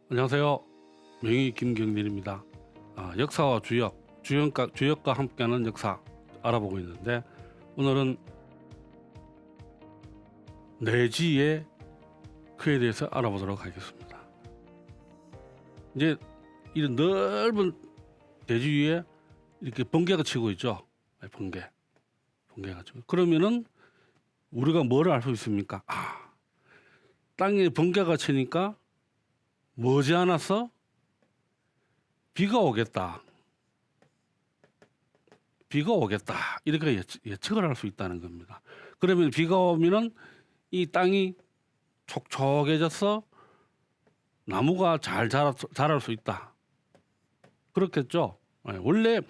안녕하세요. 명의 김경민입니다. 역사와 주역과 함께하는 역사 알아보고 있는데, 오늘은 내지의 그에 대해서 알아보도록 하겠습니다. 이제 이런 넓은 대지 위에 이렇게 번개가 치고 있죠. 번개가 치고. 그러면은 우리가 뭐를 알 수 있습니까? 땅에 번개가 치니까 머지않아서 비가 오겠다. 이렇게 예측을 할 수 있다는 겁니다. 그러면 비가 오면은 이 땅이 촉촉해져서 나무가 잘 자랄 수 있다. 그렇겠죠. 원래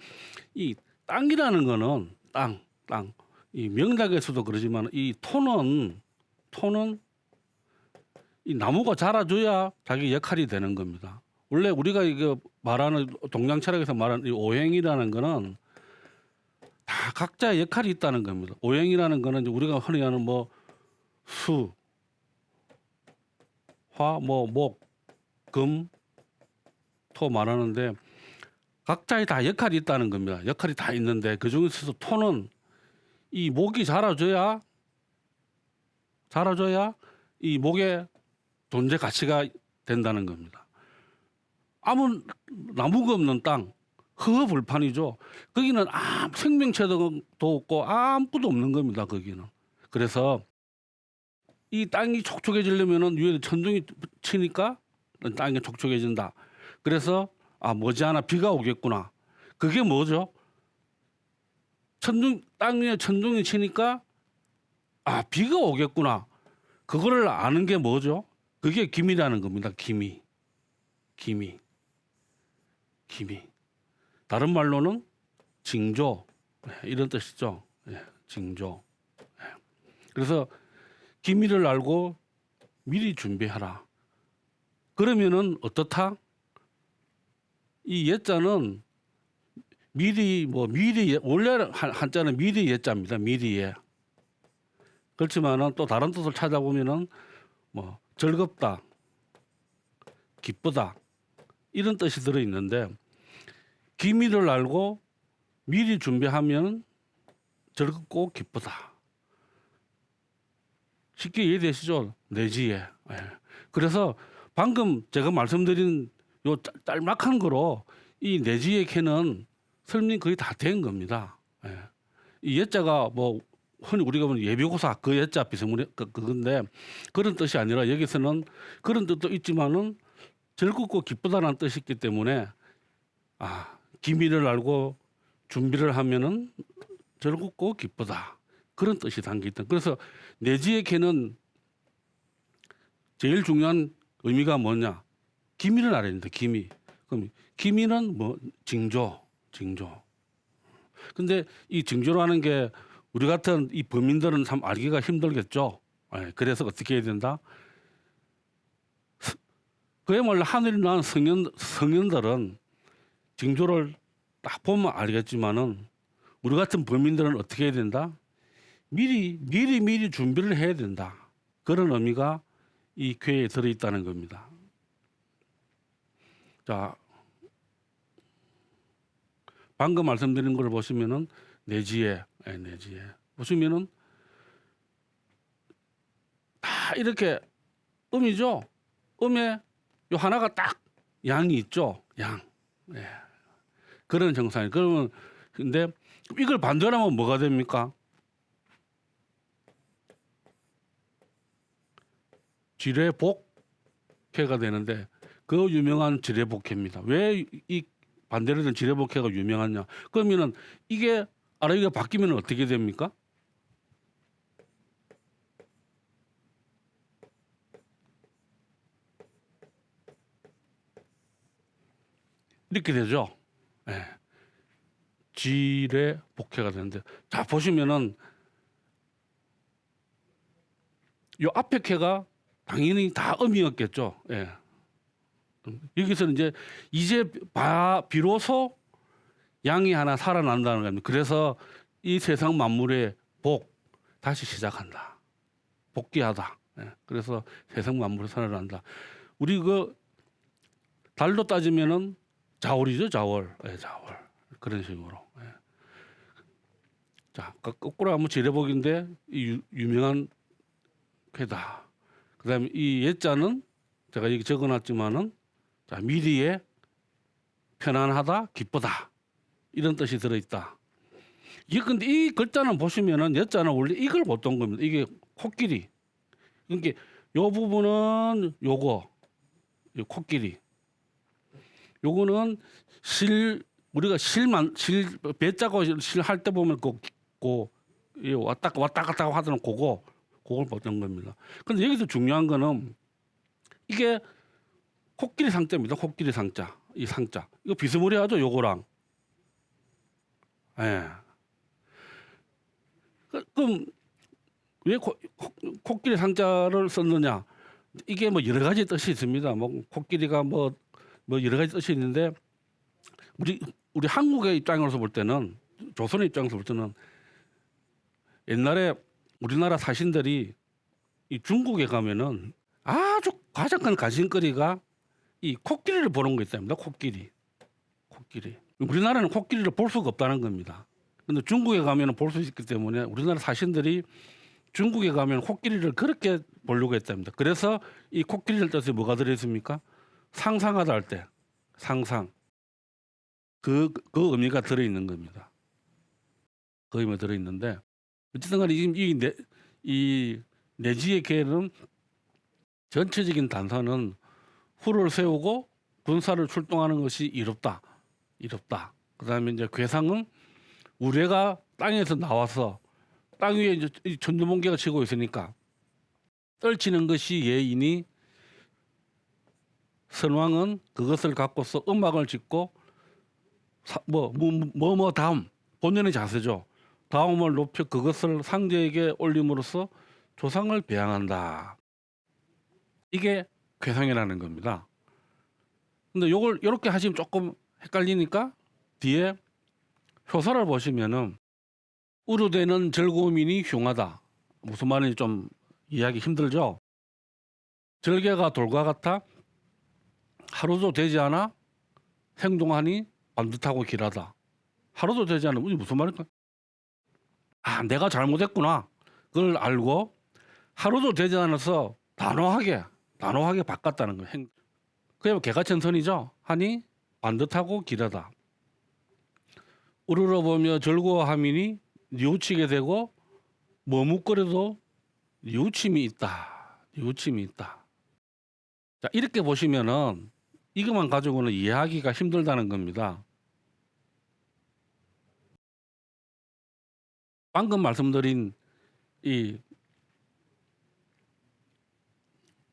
이 땅이라는 거는 이 명작에서도 그러지만 이 토는 이 나무가 자라줘야 자기 역할이 되는 겁니다. 원래 우리가 이거 말하는 동양 철학에서 말하는 이 오행이라는 거는 다 각자의 역할이 있다는 겁니다. 오행이라는 거는 이제 우리가 흔히 하는 뭐 수, 화, 목, 금, 토 말하는데 각자의 다 역할이 있다는 겁니다. 역할이 다 있는데 그 중에서 토는 이 목이 자라줘야 이 목의 존재 가치가 된다는 겁니다. 아무 나무가 없는 땅, 허허벌판이죠. 거기는 아무 생명체도 없고 아무것도 없는 겁니다. 거기는. 그래서 이 땅이 촉촉해지려면은 위에 천둥이 치니까 땅이 촉촉해진다. 그래서 머지않아 비가 오겠구나. 그게 뭐죠? 땅 위에 천둥이 치니까 비가 오겠구나. 그거를 아는 게 뭐죠? 그게 기미라는 겁니다. 기미. 다른 말로는 징조, 이런 뜻이죠. 징조. 그래서 기미를 알고 미리 준비하라. 그러면은 어떻다? 이 예자는 미리 원래 한자는 미리 예자입니다. 미리예. 그렇지만은 또 다른 뜻을 찾아보면은 뭐 즐겁다, 기쁘다 이런 뜻이 들어 있는데, 기미를 알고 미리 준비하면 즐겁고 기쁘다. 쉽게 이해되시죠? 내지에. 그래서 방금 제가 말씀드린 요 짤막한 거로 이 내지의 캐는 설명이 거의 다 된 겁니다. 이 예자가 뭐 흔히 우리가 보는 예비고사 그 예자 비스무리 그건데, 그런 뜻이 아니라 여기서는 그런 뜻도 있지만은 즐겁고 기쁘다는 뜻이 있기 때문에 기미를 알고 준비를 하면은 즐겁고 기쁘다, 그런 뜻이 담겨 있다. 그래서 내지의 캐는 제일 중요한 의미가 뭐냐? 기미를 알아야 된다. 기미. 그럼 기미는 뭐 징조. 근데 이 징조라는 게 우리 같은 이 범인들은 참 알기가 힘들겠죠. 그래서 어떻게 해야 된다? 그야말로 하늘이 난 성인들은 징조를 딱 보면 알겠지만은 우리 같은 범인들은 어떻게 해야 된다? 미리 준비를 해야 된다. 그런 의미가 이 궤에 들어있다는 겁니다. 자, 방금 말씀드린 걸 보시면은 내지에 보시면은 다 이렇게 음이죠. 음에 요 하나가 딱 양이 있죠. 양. 그런 정상이. 그러면 근데 이걸 반대로 하면 뭐가 됩니까? 지뢰복해가 되는데, 그 유명한 지뢰복해입니다. 왜 이 반대로 된 지뢰복해가 유명하냐? 그러면은 이게 아래위가 바뀌면 어떻게 됩니까? 이렇게 되죠. 지뢰복해가 되는데, 자 보시면은 요 앞에 캐가 당연히 다 음이었겠죠. 여기서는 이제 비로소 양이 하나 살아난다는 겁니다. 그래서 이 세상 만물의 다시 시작한다. 복귀하다. 그래서 세상 만물이 살아난다. 우리 달로 따지면은 자월이죠, 자월. 예, 자월. 그런 식으로. 예. 자, 거꾸로 한번 지려보기인데 이 유명한 괴다. 그다음에 이 예자는 제가 여기 적어놨지만은 자, 미리에 편안하다, 기쁘다 이런 뜻이 들어있다. 이게 근데 이 글자는 보시면은 예자는 원래 이걸 보던 겁니다. 이게 코끼리. 그러니까 요 부분은 요거 요 코끼리. 요거는 우리가 실 배자고 실 할 때 보면 왔다 갔다 하던 그걸 보던 겁니다. 근데 여기서 중요한 거는 이게 코끼리 상자입니다. 코끼리 상자. 이 상자. 이거 비스무리하죠, 요거랑. 예. 그럼 왜 코끼리 상자를 썼느냐? 이게 뭐 여러 가지 뜻이 있습니다. 뭐 코끼리가 뭐 여러 가지 뜻이 있는데 우리 한국의 입장으로서 볼 때는 조선의 입장에서 볼 때는 옛날에 우리나라 사신들이 이 중국에 가면은 아주 가장 큰 관심거리가 이 코끼리를 보는 거 있답니다. 코끼리. 우리나라는 코끼리를 볼 수가 없다는 겁니다. 근데 중국에 가면은 볼 수 있기 때문에 우리나라 사신들이 중국에 가면 코끼리를 그렇게 보려고 했답니다. 그래서 이 코끼리를 뜻에 뭐가 들어있습니까? 상상하다 할 때 상상 그 의미가 들어있는 겁니다. 그 의미가 들어있는데 어쨌든 간에 지금 이 내지의 계는 전체적인 단서는 후를 세우고 군사를 출동하는 것이 이롭다. 그다음에 이제 괴상은 우레가 땅에서 나와서 땅 위에 이제 천둥번개가 치고 있으니까 떨치는 것이 예이니 선왕은 그것을 갖고서 음악을 짓고 다음 본연의 자세죠. 다음을 높여 그것을 상제에게 올림으로써 조상을 배양한다. 이게 괴상이라는 겁니다. 근데 요걸 이렇게 하시면 조금 헷갈리니까 뒤에 효서를 보시면은 우르되는 즐거움이니 흉하다. 무슨 말인지 좀 이해하기 힘들죠. 절개가 돌과 같아 하루도 되지 않아 행동하니 반듯하고 길하다. 하루도 되지 않으면 무슨 말일까? 아, 내가 잘못했구나. 그걸 알고 하루도 되지 않아서 단호하게 바꿨다는 거예요. 그게 개가천선이죠. 하니 반듯하고 길하다. 우러러보며 즐거워함이니 뉘우치게 되고 머뭇거려도 뉘우침이 있다. 자, 이렇게 보시면은 이것만 가지고는 이해하기가 힘들다는 겁니다. 방금 말씀드린 이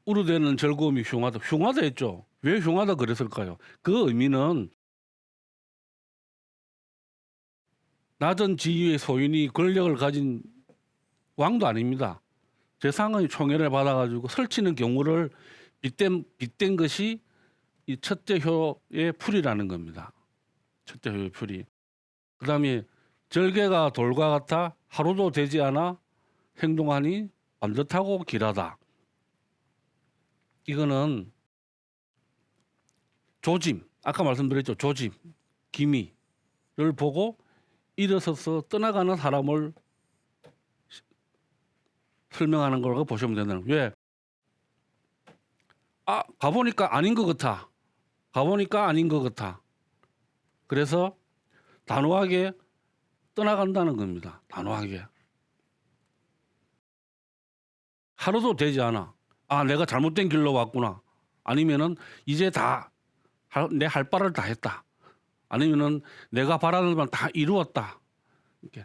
우르되는 즐거움이 흉하다 했죠. 왜 흉하다 그랬을까요? 그 의미는 낮은 지위의 소인이 권력을 가진 왕도 아닙니다. 재상의 총애를 받아가지고 설치는 경우를 빗댄 것이 이 첫째 효의 풀이라는 겁니다. 첫째 효의 풀이. 그 다음에 절개가 돌과 같아 하루도 되지 않아 행동하니 반듯하고 길하다. 이거는 조짐, 아까 말씀드렸죠. 조짐, 기미를 보고 일어서서 떠나가는 사람을 설명하는 거라고 보시면 된다는 거예요. 왜? 가보니까 아닌 것 같아. 그래서 단호하게 떠나간다는 겁니다. 단호하게. 하루도 되지 않아. 내가 잘못된 길로 왔구나. 아니면은 이제 내 할 바를 다 했다. 아니면은 내가 바라는 바를 다 이루었다. 이렇게.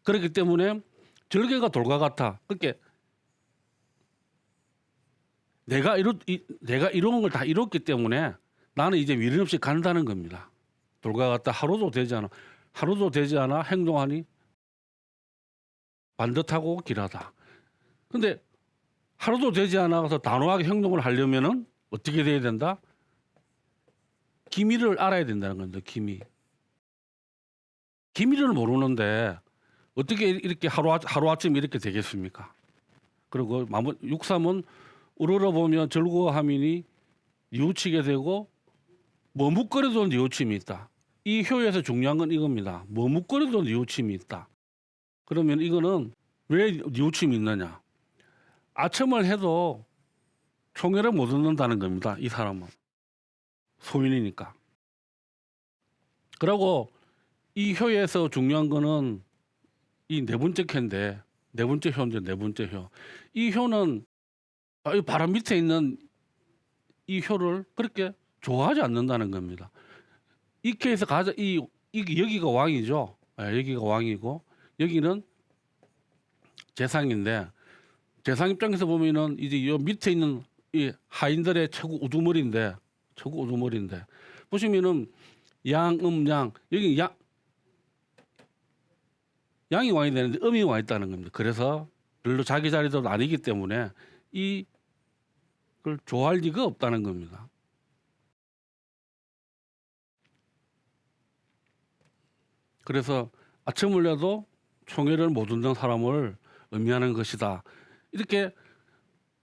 그렇기 때문에 절개가 돌과 같아. 그렇게 내가 이룬 걸 다 이뤘기 때문에 나는 이제 미련 없이 간다는 겁니다. 돌과 같다. 하루도 되지 않아 행동하니 반듯하고 길하다. 근데 하루도 되지 않아서 단호하게 행동을 하려면은 어떻게 돼야 된다? 기미를 알아야 된다는 겁니다. 기미를 모르는데 어떻게 이렇게 하루아침 이렇게 되겠습니까? 그리고 6.3은 우러러보면 즐거워함이니 뉘우치게 되고 머뭇거려도 뉘우침이 있다. 이 효에서 중요한 건 이겁니다. 머뭇거려도 뉘우침이 있다. 그러면 이거는 왜 뉘우침이 있느냐? 아첨을 해도 총애를 못 얻는다는 겁니다. 이 사람은 소인이니까. 그리고 이 효에서 중요한 거는 이 네 번째 효인데, 네 번째 효인데 네 번째 효. 이 효는 이 바람 밑에 있는 이 효를 그렇게 좋아하지 않는다는 겁니다. 이 케이스 가장 여기가 왕이죠. 예, 여기가 왕이고 여기는 재상인데, 재상 입장에서 보면은 이제 요 밑에 있는 이 하인들의 최고 우두머리인데 보시면은 양음양, 여기 양이 왕이 되는데 음이 와 있다는 겁니다. 그래서 별로 자기 자리도 아니기 때문에 이걸 좋아할 리가 없다는 겁니다. 그래서 아첨을 내도 총애를 못 얻는 사람을 의미하는 것이다. 이렇게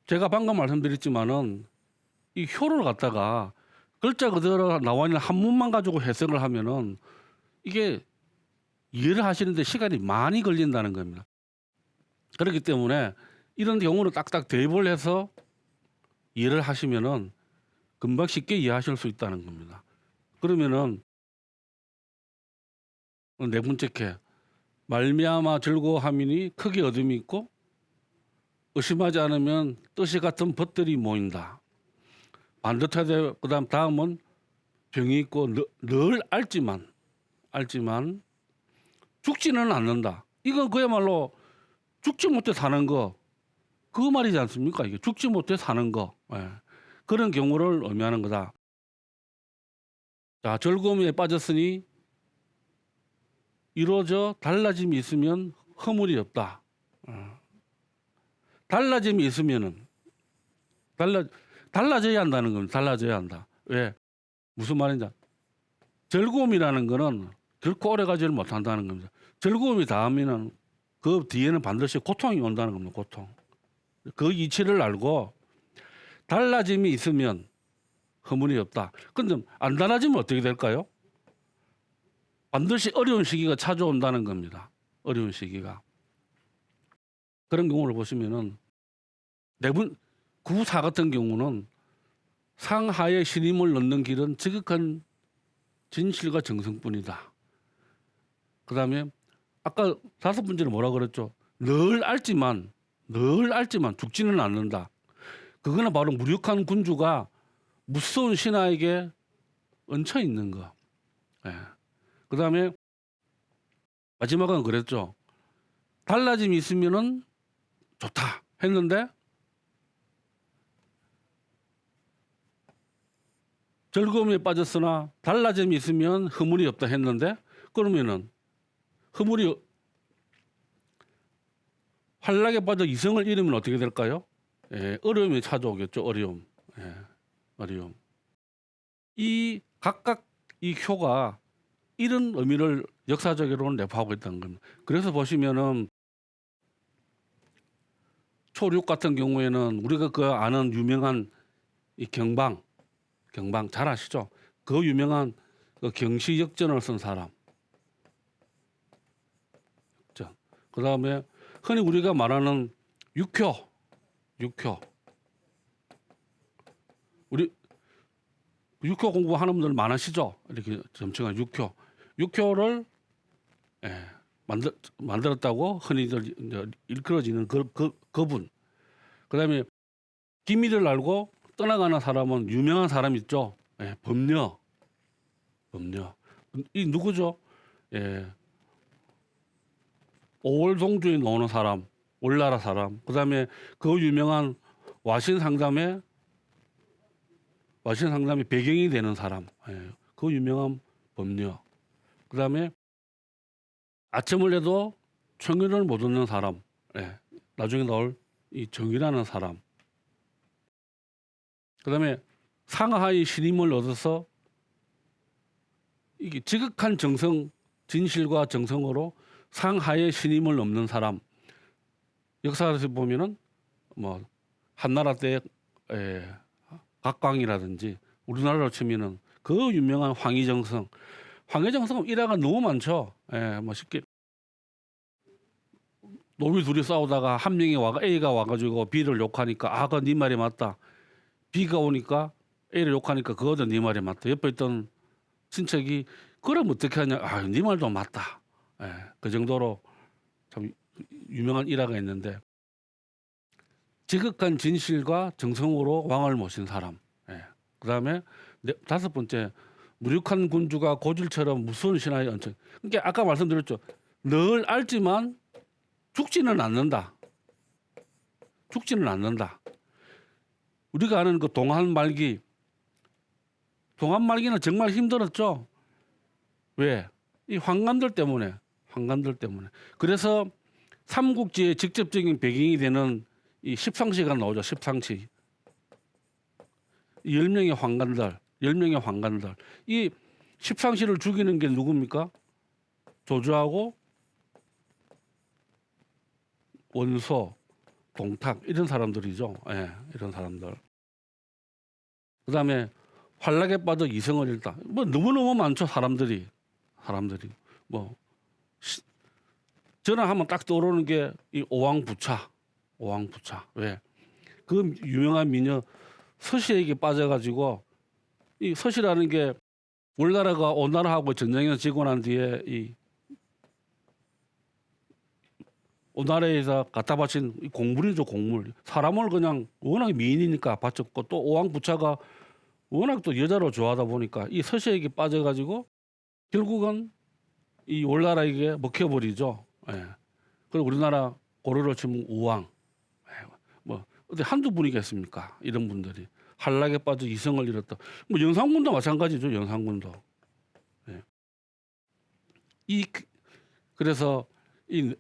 제가 방금 말씀드렸지만은 이 효를 갖다가 글자 그대로 나와 있는 한문만 가지고 해석을 하면은 이게 이해를 하시는데 시간이 많이 걸린다는 겁니다. 그렇기 때문에 이런 경우는 딱딱 대입을 해서 이해를 하시면은 금방 쉽게 이해하실 수 있다는 겁니다. 그러면은 네 번째 게 말미암아 즐거워함이니 크게 얻음이 있고 의심하지 않으면 뜻이 같은 벗들이 모인다. 반듯하되 그다음 다음은 병이 있고 늘 알지만 죽지는 않는다. 이건 그야말로 죽지 못해 사는 거, 그 말이지 않습니까? 이게 죽지 못해 사는 거. 예. 그런 경우를 의미하는 거다. 자, 즐거움에 빠졌으니 이루어져 달라짐이 있으면 허물이 없다. 달라짐이 있으면은 달라져야 한다는 겁니다. 달라져야 한다. 왜? 무슨 말인지. 즐거움이라는 거는 결코 오래가지를 못한다는 겁니다. 즐거움이 닿으면은 그 뒤에는 반드시 고통이 온다는 겁니다. 고통. 그 이치를 알고 달라짐이 있으면 허물이 없다. 근데 안 달라지면 어떻게 될까요? 반드시 어려운 시기가 찾아온다는 겁니다. 어려운 시기가. 그런 경우를 보시면은 구사 같은 경우는 상하의 신임을 넣는 길은 지극한 진실과 정성뿐이다. 그 다음에 아까 다섯 번째는 뭐라 그랬죠? 늘 알지만 죽지는 않는다. 그거는 바로 무력한 군주가 무서운 신하에게 얹혀 있는 거. 예. 그 다음에 마지막은 그랬죠. 달라짐이 있으면은 좋다 했는데 즐거움에 빠졌으나 달라짐이 있으면 허물이 없다 했는데, 그러면은 환락에 빠져 이성을 잃으면 어떻게 될까요? 예, 어려움이 찾아오겠죠. 어려움. 예, 어려움. 이 각각 이 효가 이런 의미를 역사적으로는 내포하고 있다는 겁니다. 그래서 보시면은 초륙 같은 경우에는 우리가 그 아는 유명한 이 경방 잘 아시죠? 그 유명한 그 경시역전을 쓴 사람. 그 다음에 흔히 우리가 말하는 육효. 우리 육효 공부하는 분들 많으시죠? 이렇게 점칭한 육효를 만들었다고 흔히들 일컬어지는 그분. 그다음에 기미를 알고 떠나가는 사람은 유명한 사람 있죠. 예, 범녀. 이 누구죠? 예, 오월동주에 나오는 사람, 올나라 사람. 그다음에 그 유명한 와신 상담의 배경이 되는 사람. 예, 그 유명한 범녀. 그다음에 아첨을 해도 청유를 못 얻는 사람. 예, 나중에 나올 이 정이라는 사람. 그다음에 상하의 신임을 얻어서 이게 지극한 정성, 진실과 정성으로 상하의 신임을 얻는 사람. 역사에서 보면은 뭐 한나라 때 각광이라든지 우리나라로 치면은 그 유명한 황희정성. 황희정성 일화가 너무 많죠. 예, 뭐 쉽게 노비 둘이 싸우다가 한 명이 A가 와가지고 B를 욕하니까 그거 네 말이 맞다. B가 오니까 A를 욕하니까 그거도 네 말이 맞다. 옆에 있던 친척이 그럼 어떻게 하냐. 네 말도 맞다. 예, 그 정도로 참 유명한 일화가 있는데 지극한 진실과 정성으로 왕을 모신 사람. 예. 그다음에 다섯 번째 무력한 군주가 고질처럼 무서운 신하의 언천. 그러니까 아까 말씀드렸죠. 늘 알지만 죽지는 않는다. 죽지는 않는다. 우리가 아는 그 동한 말기. 동한 말기는 정말 힘들었죠. 왜? 이 환관들 때문에. 환관들 때문에. 그래서 삼국지의 직접적인 배경이 되는 이 십상시가 나오죠. 십상시. 10명의 환관들. 10명의 환관들. 이 십상시를 죽이는 게 누굽니까? 조주하고 원소, 동탁 이런 사람들이죠. 예, 이런 사람들. 그다음에 환락에 빠져 이성을 잃다. 뭐 너무너무 많죠. 사람들이 뭐 저는 하면 딱 떠오르는 게 이 오왕부차. 왜? 그 유명한 미녀 서시에게 빠져가지고 이 서시라는 게 우리나라가 오나라하고 전쟁에서 지고 난 뒤에 이 오나라에서 갖다 바친 공물이죠. 공물. 사람을 그냥 워낙 미인이니까 바쳤고 또 오왕부차가 워낙 또 여자로 좋아하다 보니까 이 서시에게 빠져가지고 결국은 이 올나라에게 먹혀버리죠. 예. 그리고 우리나라 고려로 치면 우왕. 예. 뭐 어디 한두 분이겠습니까? 이런 분들이 한락에 빠져 이성을 잃었다. 뭐 영상군도 마찬가지죠. 영상군도. 예. 그래서 이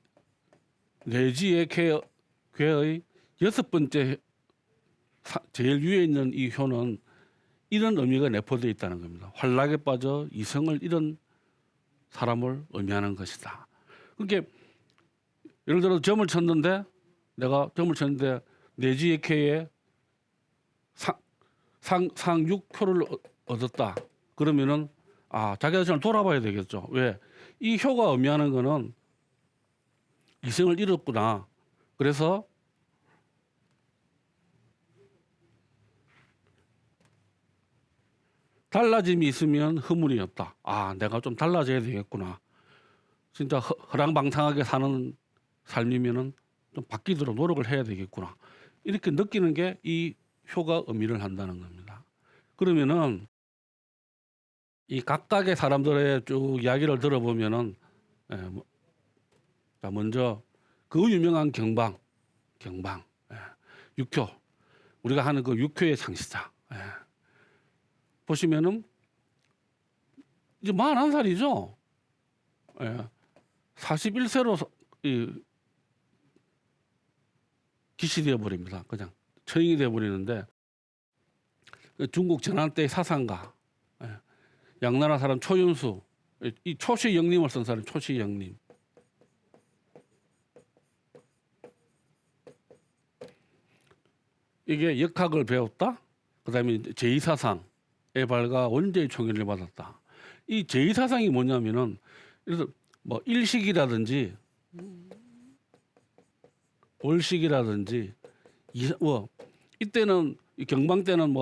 내지의 괴의 여섯 번째 제일 위에 있는 이 효는 이런 의미가 내포되어 있다는 겁니다. 환락에 빠져 이성을 잃은 사람을 의미하는 것이다. 그러니까 예를 들어 내가 점을 쳤는데 내지의 쾌에 상육효를 얻었다. 그러면은 자기 자신을 돌아봐야 되겠죠. 왜? 이 효가 의미하는 거는 이성을 잃었구나. 그래서 달라짐이 있으면 허물이 없다. 내가 좀 달라져야 되겠구나. 진짜 허랑방탕하게 사는 삶이면은 좀 바뀌도록 노력을 해야 되겠구나. 이렇게 느끼는 게 이 효가 의미를 한다는 겁니다. 그러면은 이 각각의 사람들의 쭉 이야기를 들어보면은 자 먼저 그 유명한 경방 육효 우리가 하는 그 육효의 창시자 보시면은 이제 41살이죠. 41세로 기시되어 버립니다. 그냥 처형이 되어 버리는데 중국 전한 때의 사상가 양나라 사람 초윤수 이 초시영림을 쓴 사람 초시영림 이게 역학을 배웠다. 그다음에 제2사상의 발과 원죄의 총애를 받았다. 이 제2사상이 뭐냐면은 그래서 뭐 일식이라든지 월식이라든지 이때는 이 경방 때는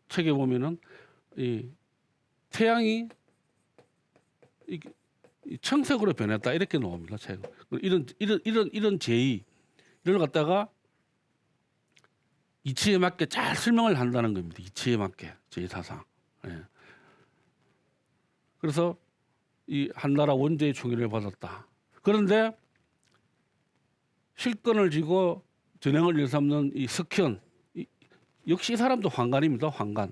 책에 보면은 이 태양이 이 청색으로 변했다 이렇게 나옵니다. 책. 이런 제2를 갖다가 이치에 맞게 잘 설명을 한다는 겁니다. 이치에 맞게 제2사상. 그래서 이 한나라 원죄의 총애를 받았다. 그런데 실권을 쥐고 전행을 일삼는 이 석현 역시 이 사람도 환관입니다. 환관.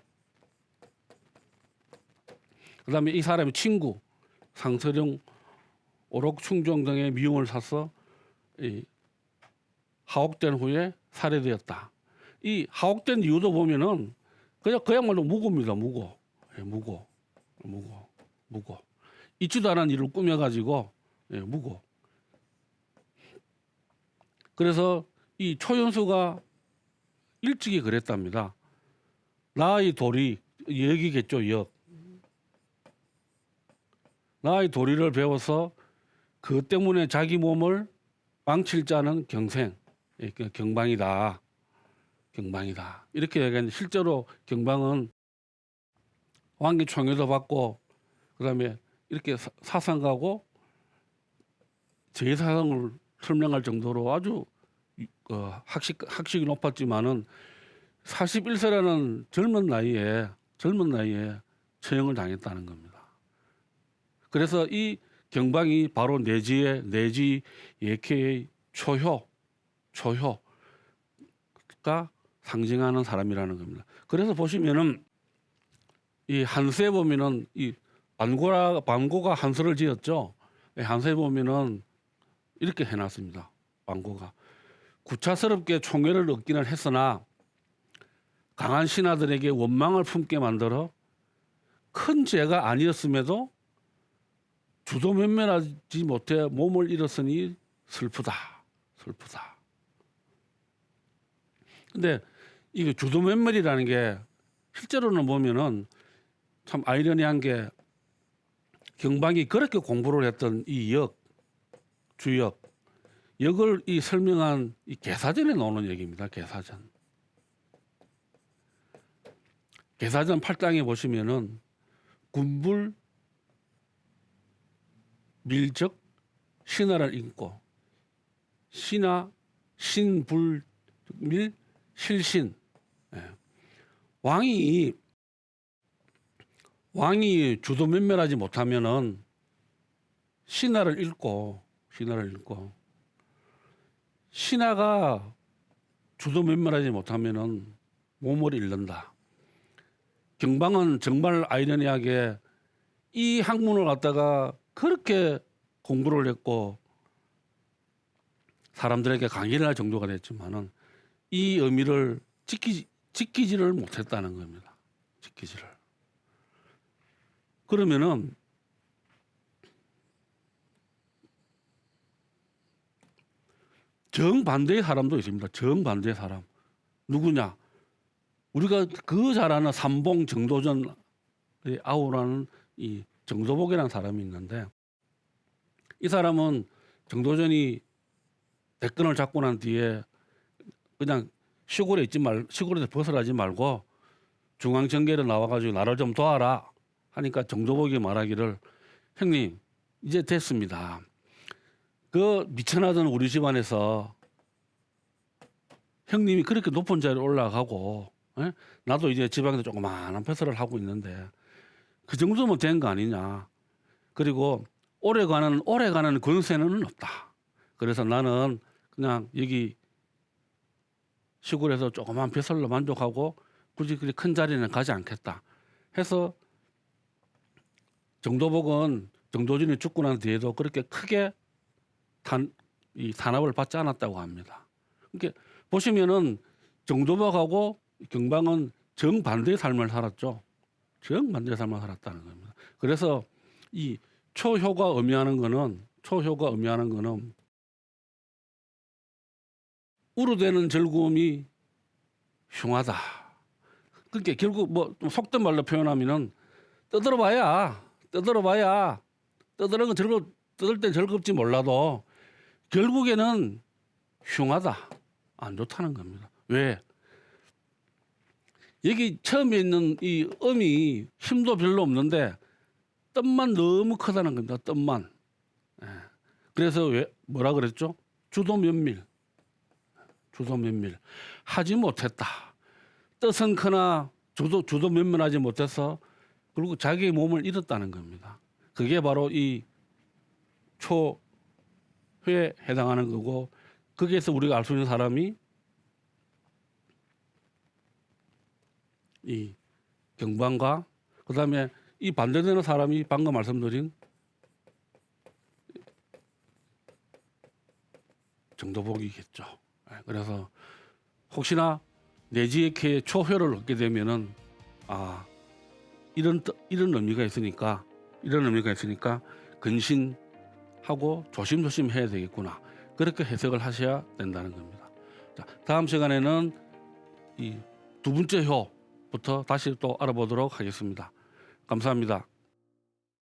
그다음에 이 사람의 친구 상서령, 오록충종 등의 미움을 사서 하옥된 후에 살해되었다. 이 하옥된 이유도 보면은 그야말로 무고입니다. 무고. 있지도 않은 일을 꾸며가지고 무고. 그래서 이 초연수가 일찍이 그랬답니다. 나의 도리 역이겠죠. 역. 나의 도리를 배워서 그 때문에 자기 몸을 망칠 자는 경생, 경방이다. 경방이다. 이렇게 얘기하는데 실제로 경방은 왕의 총애도 받고 그다음에 이렇게 사상가고 제사상을 설명할 정도로 아주 학식이 높았지만은 41세라는 젊은 나이에 처형을 당했다는 겁니다. 그래서 이 경방이 바로 내지 예케의 초효가 상징하는 사람이라는 겁니다. 그래서 보시면은 이 한서에 보면은 이 반고가 한서를 지었죠. 한서에 보면은 이렇게 해놨습니다. 반고가 구차스럽게 총애를 얻기는 했으나 강한 신하들에게 원망을 품게 만들어 큰 죄가 아니었음에도 주도 면면하지 못해 몸을 잃었으니 슬프다. 근데 이게 주도 면밀이라는 게 실제로는 보면은 참 아이러니한 게 경방이 그렇게 공부를 했던 이 역을 이 설명한 이 계사전에 나오는 얘기입니다. 계사전 8장에 보시면은 군불 밀적 신하를 읽고 신불 밀 실신. 왕이 주도 면밀하지 못하면은 신하를 읽고 신하가 주도 면밀하지 못하면은 몸을 잃는다. 경방은 정말 아이러니하게 이 학문을 갖다가 그렇게 공부를 했고 사람들에게 강의를 할 정도가 됐지만은 이 의미를 지키지를 못했다는 겁니다. 그러면은 정반대의 사람도 있습니다. 정반대의 사람. 누구냐? 우리가 그 잘 아는 삼봉 정도전의 아우라는 이 정도복이라는 사람이 있는데 이 사람은 정도전이 대권을 잡고 난 뒤에 그냥 시골에서 벗어나지 말고 중앙정계로 나와가지고 나를 좀 도와라 하니까 정도복이 말하기를 형님 이제 됐습니다. 그 미천하던 우리 집안에서 형님이 그렇게 높은 자리에 올라가고 나도 이제 지방에서 조그마한 벼슬을 하고 있는데 그 정도면 된 거 아니냐. 그리고 오래가는 권세는 없다. 그래서 나는 그냥 여기 시골에서 조그마한 벼슬로 만족하고 굳이 그리 큰 자리는 가지 않겠다. 해서 정도복은 정도전이 죽고 난 뒤에도 그렇게 크게 이 탄압을 받지 않았다고 합니다. 그러니까 보시면은 정도복하고 경방은 정반대의 삶을 살았죠. 정반대의 삶을 살았다는 겁니다. 그래서 이 초효가 의미하는 거는 우르되는 즐거움이 흉하다. 그러니까 결국 뭐 속된 말로 표현하면은 떠들어봐야 떠드는 건 떠들 땐 즐겁지 몰라도 결국에는 흉하다. 안 좋다는 겁니다. 왜? 여기 처음에 있는 이 음이 힘도 별로 없는데 뜻만 너무 크다는 겁니다. 뜻만. 그래서 왜 뭐라 그랬죠? 주도 면밀. 하지 못했다. 뜻은 크나 주도 면밀하지 못해서 그리고 자기의 몸을 잃었다는 겁니다. 그게 바로 이 초회에 해당하는 거고 거기에서 우리가 알 수 있는 사람이 이 경방과 그다음에 이 반대되는 사람이 방금 말씀드린 정도복이겠죠. 그래서 혹시나 내지에케의 초효를 얻게 되면은 이런 의미가 있으니까 근신하고 조심조심 해야 되겠구나. 그렇게 해석을 하셔야 된다는 겁니다. 자, 다음 시간에는 이 두 번째 효 부터 다시 또 알아보도록 하겠습니다. 감사합니다.